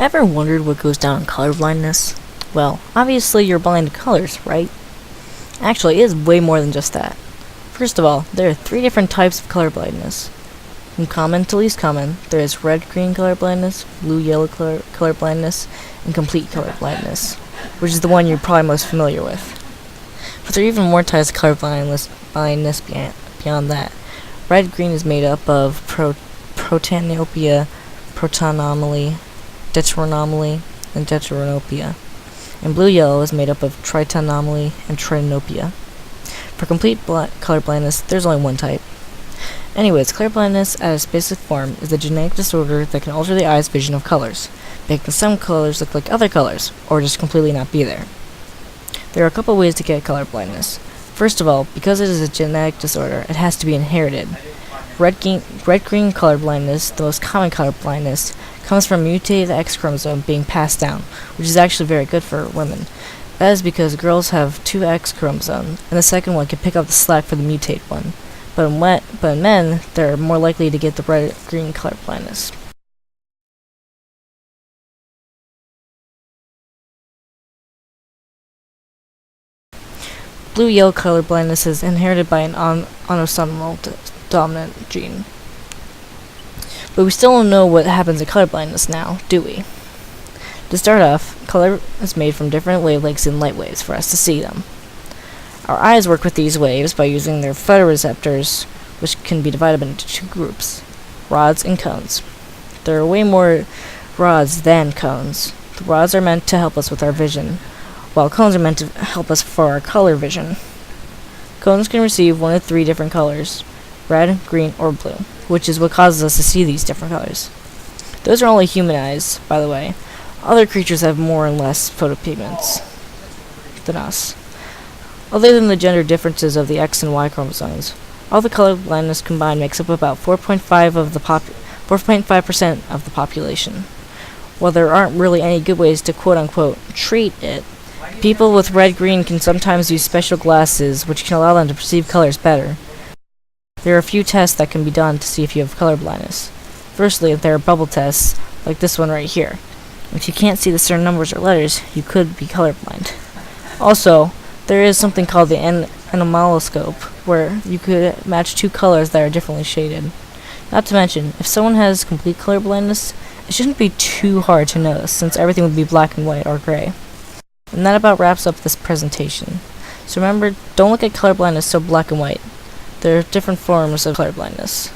Ever wondered what goes down in color blindness? Well, obviously you're blind to colors, right? Actually, it is way more than just that. First of all, there are 3 different types of color blindness. From common to least common, there is red-green color blindness, blue-yellow color blindness, and complete color blindness, which is the one you're probably most familiar with. But there are even more types of color blindness beyond that. Red-green is made up of protanopia, protanomaly, deuteranomaly, and deuteranopia. And blue-yellow is made up of tritanomaly and trinopia. For complete color blindness, there's only one type. Anyways, color blindness at its basic form is a genetic disorder that can alter the eye's vision of colors, making some colors look like other colors, or just completely not be there. There are a couple ways to get color blindness. First of all, because it is a genetic disorder, it has to be inherited. Red-green color blindness, the most common color blindness, comes from a mutated X chromosome being passed down, which is actually very good for women. That is because girls have 2 X chromosomes, and the second one can pick up the slack for the mutated one. But in men, they're more likely to get the red-green color blindness. Blue-yellow color blindness is inherited by an autosomal dominant gene. But we still don't know what happens in color blindness now, do we? To start off, color is made from different wavelengths and light waves for us to see them. Our eyes work with these waves by using their photoreceptors, which can be divided into 2 groups, rods and cones. There are way more rods than cones. The rods are meant to help us with our vision, while cones are meant to help us for our color vision. Cones can receive one of 3 different colors, red, green, or blue, which is what causes us to see these different colors. Those are only human eyes, by the way. Other creatures have more and less photopigments than us. Other than the gender differences of the X and Y chromosomes, all the color blindness combined makes up about 4.5% of the population. While there aren't really any good ways to quote-unquote treat it, people with red-green can sometimes use special glasses which can allow them to perceive colors better. There are a few tests that can be done to see if you have color blindness. Firstly, there are bubble tests, like this one right here. If you can't see the certain numbers or letters, you could be colorblind. Also, there is something called the anomaliscope, where you could match 2 colors that are differently shaded. Not to mention, if someone has complete color blindness, it shouldn't be too hard to notice, since everything would be black and white or gray. And that about wraps up this presentation. So remember, don't look at color blindness so black and white. There are different forms of color blindness.